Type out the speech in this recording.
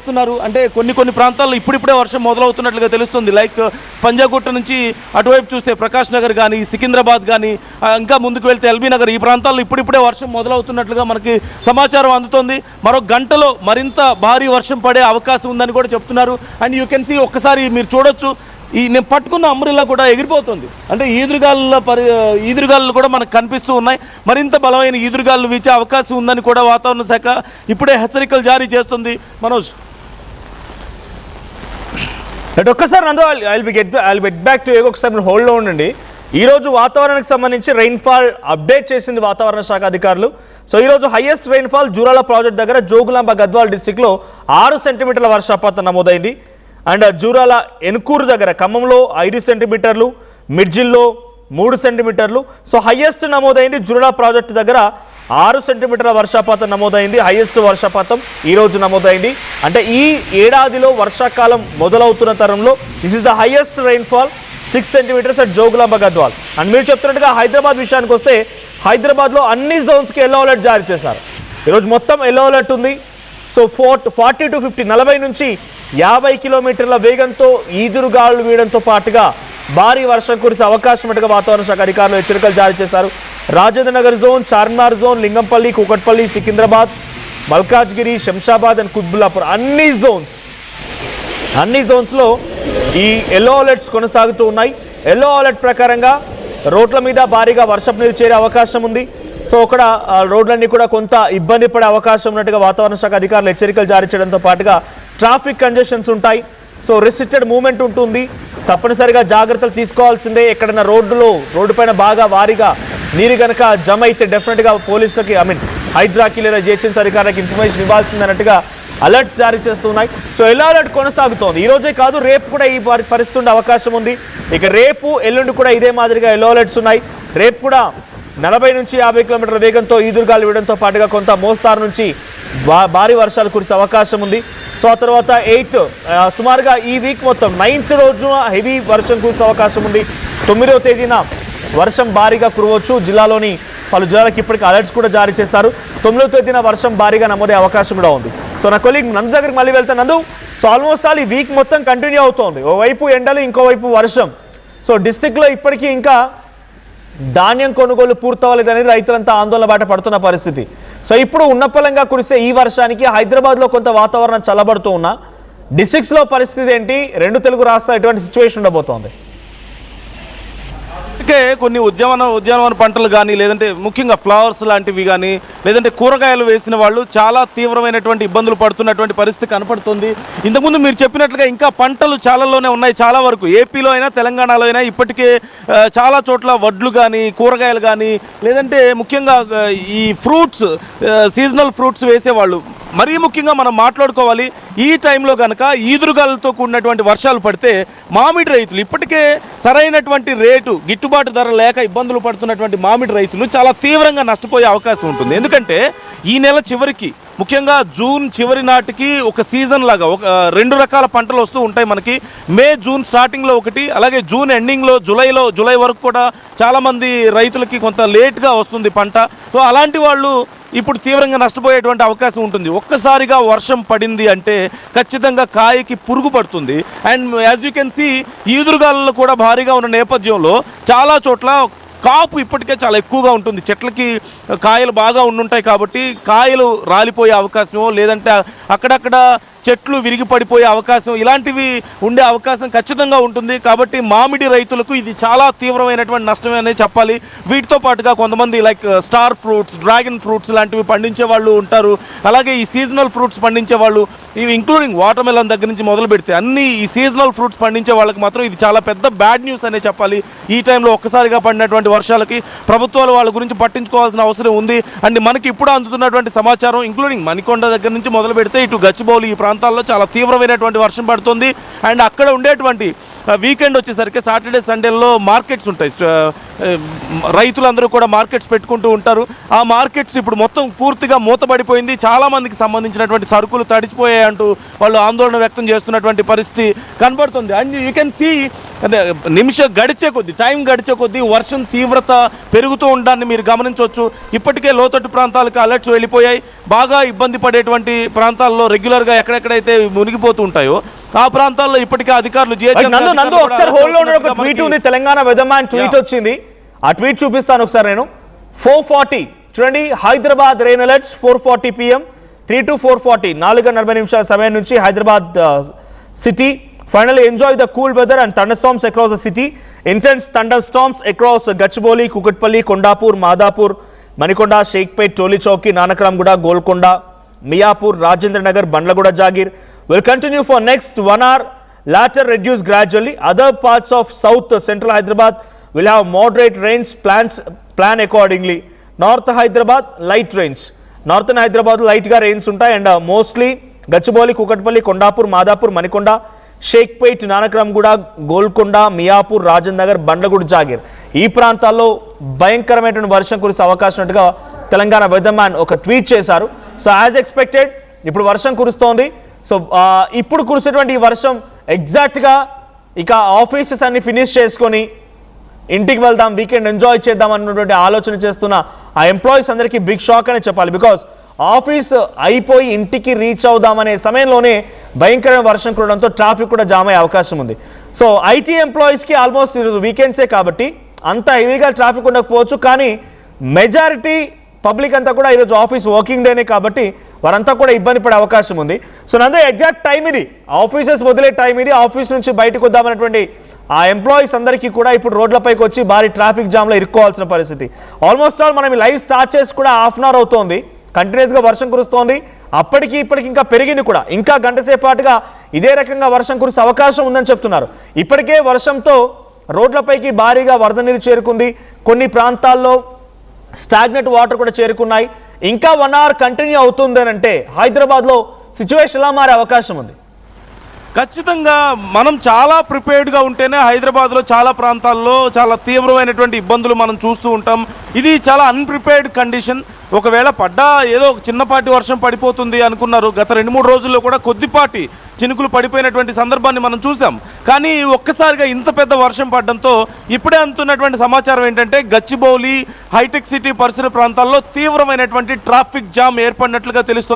చెప్తున్నారు. అంటే కొన్ని ప్రాంతాల్లో ఇప్పుడిప్పుడే వర్షం మొదలవుతున్నట్లుగా తెలుస్తుంది. లైక్ పంజాగుట్ట నుంచి అటువైపు చూస్తే ప్రకాష్ నగర్ కానీ, సికింద్రాబాద్ కానీ, ఇంకా ముందుకు వెళ్తే ఎల్బీ నగర్, ఈ ప్రాంతాల్లో ఇప్పుడిప్పుడే వర్షం మొదలవుతున్నట్లుగా మనకి సమాచారం అందుతోంది. మరో గంటలో మరింత భారీ వర్షం పడే అవకాశం ఉందని కూడా చెప్తున్నారు. అండ్ యూ కెన్ సీ, ఒక్కసారి మీరు చూడొచ్చు, నేను పట్టుకున్న అంబ్రెల్లా కూడా ఎగిరిపోతుంది. అంటే ఈదురుగాలు కూడా మనకు కనిపిస్తూ ఉన్నాయి. మరింత బలమైన ఈదురుగాలు వీచే అవకాశం ఉందని కూడా వాతావరణ శాఖ ఇప్పుడే హెచ్చరికలు జారీ చేస్తుంది. మనోజ్, ఒక్కసారి నందు ఐల్ గెట్ బ్యాక్ టు ఒకసారి హోల్డ్లో ఉండండి. ఈరోజు వాతావరణానికి సంబంధించి రెయిన్ఫాల్ అప్డేట్ చేసింది వాతావరణ శాఖ అధికారులు. సో ఈరోజు హైయెస్ట్ రెయిన్ఫాల్ జూరాల ప్రాజెక్ట్ దగ్గర జోగులాంబ గద్వాల్ డిస్టిక్లో 6 సెంటీమీటర్ల వర్షపాతం నమోదైంది. అండ్ జూరాల ఎన్కూరు దగ్గర ఖమ్మంలో 5 సెంటీమీటర్లు, మిడ్జిల్లో 3 సెంటీమీటర్లు. సో హైయెస్ట్ నమోదైంది జూరాల ప్రాజెక్టు దగ్గర 6 సెంటీమీటర్ల వర్షపాతం నమోదైంది. హైయెస్ట్ వర్షపాతం ఈరోజు నమోదైంది. అంటే ఈ ఏడాదిలో వర్షాకాలం మొదలవుతున్న తరంలో this is the highest rainfall 6 centimetres at Jogulamba Gadwal. And మీరు చెప్తున్నట్టుగా హైదరాబాద్ విషయానికి వస్తే హైదరాబాద్లో అన్ని జోన్స్కి ఎల్లో అలర్ట్ జారీ చేశారు. ఈరోజు మొత్తం ఎల్లో అలర్ట్ ఉంది. సో 40 to 50 40 నుంచి 50 కిలోమీటర్ల వేగంతో ఈదురుగాలు వీయడంతో పాటుగా భారీ వర్షం కురిసే అవకాశం ఉన్నట్టుగా వాతావరణ శాఖ అధికారులు హెచ్చరికలు జారీ చేశారు. Rajendra Nagar zone, Charminar zone, Lingampally, Kukatpally, Secunderabad, Malkajgiri, Shamshabad and Quthbullapur అన్ని జోన్స్లో ఈ ఎల్లో అలర్ట్స్ కొనసాగుతూ ఉన్నాయి. ఎల్లో అలర్ట్ ప్రకారంగా రోడ్ల మీద భారీగా వర్షపు నీరు చేరే అవకాశం ఉంది. సో అక్కడ రోడ్లన్నీ కూడా కొంత ఇబ్బంది పడే అవకాశం ఉన్నట్టుగా వాతావరణ శాఖ అధికారులు హెచ్చరికలు జారీ చేయడంతో పాటుగా ట్రాఫిక్ కంజెషన్స్ ఉంటాయి. సో రిస్ట్రిక్టెడ్ మూవ్మెంట్ ఉంటుంది. తప్పనిసరిగా జాగ్రత్తలు తీసుకోవాల్సిందే. ఎక్కడైనా రోడ్డు పైన బాగా భారీగా నీరు కనుక జమ అయితే డెఫినెట్గా పోలీసులకి హైడ్రాకి లేదా జిహెచ్ఎంసీ అధికారులకు ఇన్ఫర్మేషన్ ఇవ్వాల్సిందన్నట్టుగా అలర్ట్స్ జారీ చేస్తున్నాయి. సో ఎల్లో అలర్ట్ కొనసాగుతోంది. ఈ రోజే కాదు, రేపు కూడా ఈ పరిస్థితి ఉండే అవకాశం ఉంది. ఇక రేపు ఎల్లుండి కూడా ఇదే మాదిరిగా ఎల్లో అలర్ట్స్ ఉన్నాయి. రేపు కూడా 40 నుంచి 50 కిలోమీటర్ల వేగంతో ఈదురుగాలు వీయడంతో పాటుగా కొంత మోస్తారు నుంచి భారీ వర్షాలు కురిసే అవకాశం ఉంది. సో ఆ తర్వాత 8th సుమారుగా ఈ వీక్ మొత్తం 9th రోజున హెవీ వర్షం కురిసే అవకాశం ఉంది. 9వ తేదీన వర్షం భారీగా కురవచ్చు. జిల్లాలోని పలు జిల్లాలకు ఇప్పటికీ అలర్ట్స్ కూడా జారీ చేశారు. 9వ తేదీన వర్షం భారీగా నమోదే అవకాశం కూడా ఉంది. సో నా కొలీగ్ నందు దగ్గరికి మళ్ళీ వెళ్తాను. నందు, సో ఆల్మోస్ట్ ఆల్ ఈ వీక్ మొత్తం కంటిన్యూ అవుతోంది. ఓవైపు ఎండలు, ఇంకోవైపు వర్షం. సో డిస్ట్రిక్ట్లో ఇప్పటికీ ఇంకా ధాన్యం కొనుగోలు పూర్తవలేదనేది రైతులంతా ఆందోళన బాట పడుతున్న పరిస్థితి. సో ఇప్పుడు ఉన్నపలంగా కురిసే ఈ వర్షానికి హైదరాబాద్లో కొంత వాతావరణం చల్లబడుతూ ఉన్నా డిస్ట్రిక్ట్స్లో పరిస్థితి ఏంటి? 2 తెలుగు రాష్ట్రాలు ఎటువంటి సిచ్యువేషన్ ఉండబోతోంది? కొన్ని ఉద్యానవన పంటలు కానీ, లేదంటే ముఖ్యంగా ఫ్లవర్స్ లాంటివి కానీ, లేదంటే కూరగాయలు వేసిన వాళ్ళు చాలా తీవ్రమైనటువంటి ఇబ్బందులు పడుతున్నటువంటి పరిస్థితి కనపడుతుంది. ఇంతకుముందు మీరు చెప్పినట్లుగా ఇంకా పంటలు చాలాలోనే ఉన్నాయి. చాలా వరకు ఏపీలో అయినా తెలంగాణలో అయినా ఇప్పటికే చాలా చోట్ల వడ్లు కానీ, కూరగాయలు కానీ, లేదంటే ముఖ్యంగా ఈ ఫ్రూట్స్, సీజనల్ ఫ్రూట్స్ వేసేవాళ్ళు మరీ ముఖ్యంగా మనం మాట్లాడుకోవాలి. ఈ టైంలో కనుక ఈదురుగాలతో కూడినటువంటి వర్షాలు పడితే మామిడి రైతులు, ఇప్పటికే సరైనటువంటి రేటు, గిట్టుబాటు ధర లేక ఇబ్బందులు పడుతున్నటువంటి మామిడి రైతులు చాలా తీవ్రంగా నష్టపోయే అవకాశం ఉంటుంది. ఎందుకంటే ఈ నెల చివరికి, ముఖ్యంగా జూన్ చివరి నాటికి ఒక సీజన్ లాగా 2 రకాల పంటలు వస్తూ ఉంటాయి మనకి. మే, జూన్ స్టార్టింగ్లో ఒకటి, అలాగే జూన్ ఎండింగ్లో జూలై వరకు కూడా చాలామంది రైతులకి కొంత లేట్గా వస్తుంది పంట. సో అలాంటి వాళ్ళు ఇప్పుడు తీవ్రంగా నష్టపోయేటువంటి అవకాశం ఉంటుంది. ఒక్కసారిగా వర్షం పడింది అంటే ఖచ్చితంగా కాయకి పురుగు పడుతుంది. And as you can see, ఈదురుగాలు కూడా భారీగా ఉన్న నేపథ్యంలో చాలా చోట్ల కాపు ఇప్పటికే చాలా ఎక్కువగా ఉంటుంది. చెట్లకి కాయలు బాగా ఉండుంటాయి కాబట్టి కాయలు రాలిపోయే అవకాశమో, లేదంటే అక్కడక్కడ చెట్లు విరిగి పడిపోయే అవకాశం, ఇలాంటివి ఉండే అవకాశం ఖచ్చితంగా ఉంటుంది. కాబట్టి మామిడి రైతులకు ఇది చాలా తీవ్రమైనటువంటి నష్టమే అనేది చెప్పాలి. వీటితో పాటుగా కొంతమంది like star fruits, dragon fruits లాంటివి పండించే వాళ్ళు ఉంటారు. అలాగే ఈ సీజనల్ ఫ్రూట్స్ పండించే వాళ్ళు, ఇవి ఇంక్లూడింగ్ వాటర్ మెలన్ దగ్గర నుంచి మొదలు పెడితే అన్ని ఈ సీజనల్ ఫ్రూట్స్ పండించే వాళ్ళకి మాత్రం ఇది చాలా పెద్ద బ్యాడ్ న్యూస్ అనే చెప్పాలి. ఈ టైంలో ఒక్కసారిగా పడినటువంటి వర్షాలకి ప్రభుత్వాలు వాళ్ళ గురించి పట్టించుకోవాల్సిన అవసరం ఉంది. అండ్ మనకి ఇప్పుడు అందుతున్నటువంటి సమాచారం, ఇంక్లూడింగ్ మణికొండ దగ్గర నుంచి మొదలు పెడితే ఇటు గచ్చిబౌలి ఈ ప్రాంతాల్లో చాలా తీవ్రమైనటువంటి వర్షం పడుతుంది. అండ్ అక్కడ ఉండేటువంటి వీకెండ్ వచ్చేసరికి సాటర్డే సండేల్లో మార్కెట్స్ ఉంటాయి. రైతులందరూ కూడా మార్కెట్స్ పెట్టుకుంటూ ఉంటారు. ఆ మార్కెట్స్ ఇప్పుడు మొత్తం పూర్తిగా మూతపడిపోయింది. చాలామందికి సంబంధించినటువంటి సరుకులు తడిచిపోయాయి అంటూ వాళ్ళు ఆందోళన వ్యక్తం చేస్తున్నటువంటి పరిస్థితి కనబడుతుంది. And you can see, time గడిచే కొద్దీ వర్షం తీవ్రత పెరుగుతూ ఉండడాన్ని మీరు గమనించవచ్చు. ఇప్పటికే లోతట్టు ప్రాంతాలకు అలర్ట్స్ వెళ్ళిపోయాయి. బాగా ఇబ్బంది పడేటువంటి ప్రాంతాల్లో రెగ్యులర్గా ఎక్కడెక్కడ ఎక్కడైతే మునిగిపోతూ ఉంటాయో ఆ ప్రాంతాల్లో ఇప్పటికే అధికారులు నందు ఒకసారి హోల్డ్ లో ఒక ట్వీట్ ఉంది, తెలంగాణ వెదర్ మ్యాన్ ట్వీట్ వచ్చింది, ఆ ట్వీట్ చూపిస్తాను ఒకసారి నేను. 4:40 చూడండి, Hyderabad rain alerts 4:40 PM 3 to 4:40 4:40 సమయం నుంచి Hyderabad city. Finally enjoy the cool weather and thunderstorms across the city. Intense thunderstorms across Gachibowli, Kukatpalli, Kondapur, Madhapur, Manikonda, Sheikpet, Toli Chowki, Nanakramguda, Golconda, Miyapur, Rajendra Nagar, Bandlaguda, Jagir will continue for next 1 hour, later reduce gradually. Other parts of south central Hyderabad will have moderate rains, plan accordingly. North Hyderabad light rains. Northern Hyderabad light ga rains untai and mostly Gachibowli, Kukatpalli, Kondapur, Madhapur, Manikonda, Shaikpet, Nanakramguda, Golconda, Miyapur, Rajendra Nagar, Bandlaguda, jagir ఈ ప్రాంతాల్లో భయంకరమైనటువంటి వర్షం కురిసే అవకాశం ఉన్నట్టుగా Telangana weather man ఒక tweet చేశారు. So as expected ఇప్పుడు వర్షం కురుస్తోంది. సో ఇప్పుడు కురిసేటువంటి ఈ వర్షం ఎగ్జాక్ట్గా ఇక ఆఫీసెస్ అన్ని ఫినిష్ చేసుకొని ఇంటికి వెళ్దాం, వీకెండ్ ఎంజాయ్ చేద్దాం అన్నటువంటి ఆలోచన చేస్తున్న ఆ ఎంప్లాయీస్ అందరికీ బిగ్ షాక్ అనే చెప్పాలి. బికాస్ ఆఫీస్ అయిపోయి ఇంటికి రీచ్ అవుదామనే సమయంలోనే భయంకరమైన వర్షం కురవడంతో ట్రాఫిక్ కూడా జామ్ అయ్యే అవకాశం ఉంది. సో ఐటీ ఎంప్లాయీస్కి ఆల్మోస్ట్ ఈరోజు వీకెండ్సే కాబట్టి అంత హెవీగా ట్రాఫిక్ ఉండకపోవచ్చు, కానీ మెజారిటీ పబ్లిక్ అంతా కూడా ఈరోజు ఆఫీస్ వర్కింగ్ డేనే కాబట్టి వారంతా కూడా ఇబ్బంది పడే అవకాశం ఉంది. సో నందే ఎగ్జాక్ట్ టైం ఇది, ఆఫీసెస్ వదిలే టైం ఇది, ఆఫీస్ నుంచి బయటకు వద్దామనేటువంటి ఆ ఎంప్లాయీస్ అందరికీ కూడా ఇప్పుడు రోడ్లపైకి వచ్చి భారీ ట్రాఫిక్ జామ్లో ఇరుక్కోవాల్సిన పరిస్థితి. ఆల్మోస్ట్ ఆల్ మనం లైవ్ స్టార్ట్ చేసి కూడా హాఫ్ అన్ అవర్ అవుతోంది, కంటిన్యూస్గా వర్షం కురుస్తోంది. అప్పటికి ఇప్పటికి ఇంకా పెరిగింది కూడా, ఇంకా గంట సేపాటుగా ఇదే రకంగా వర్షం కురిసే అవకాశం ఉందని చెప్తున్నారు. ఇప్పటికే వర్షంతో రోడ్లపైకి భారీగా వరద నీరు చేరుకుంది, కొన్ని ప్రాంతాల్లో స్టాగ్నెట్ వాటర్ కూడా చేరుకున్నాయి. ఇంకా 1 hour కంటిన్యూ అవుతుంది అంటే హైదరాబాద్లో సిచ్యువేషన్ ఎలా మారే అవకాశం ఉంది. ఖచ్చితంగా మనం చాలా ప్రిపేర్డ్గా ఉంటేనే హైదరాబాద్లో చాలా ప్రాంతాల్లో చాలా తీవ్రమైనటువంటి ఇబ్బందులు మనం చూస్తూ ఉంటాం. ఇది చాలా అన్ప్రిపేర్డ్ కండిషన్. ఒకవేళ పడ్డా ఏదో ఒక చిన్నపాటి వర్షం పడిపోతుంది అనుకున్నారు. గత 2-3 రోజుల్లో కూడా కొద్దిపాటి చినుకులు పడిపోయినటువంటి సందర్భాన్ని మనం చూసాం. కానీ ఒక్కసారిగా ఇంత పెద్ద వర్షం పడడంతో ఇప్పుడే అందుతున్నటువంటి సమాచారం ఏంటంటే గచ్చిబౌలి, హైటెక్ సిటీ పరిసర ప్రాంతాల్లో తీవ్రమైనటువంటి ట్రాఫిక్ జామ్ ఏర్పడినట్లుగా తెలుస్తుంది.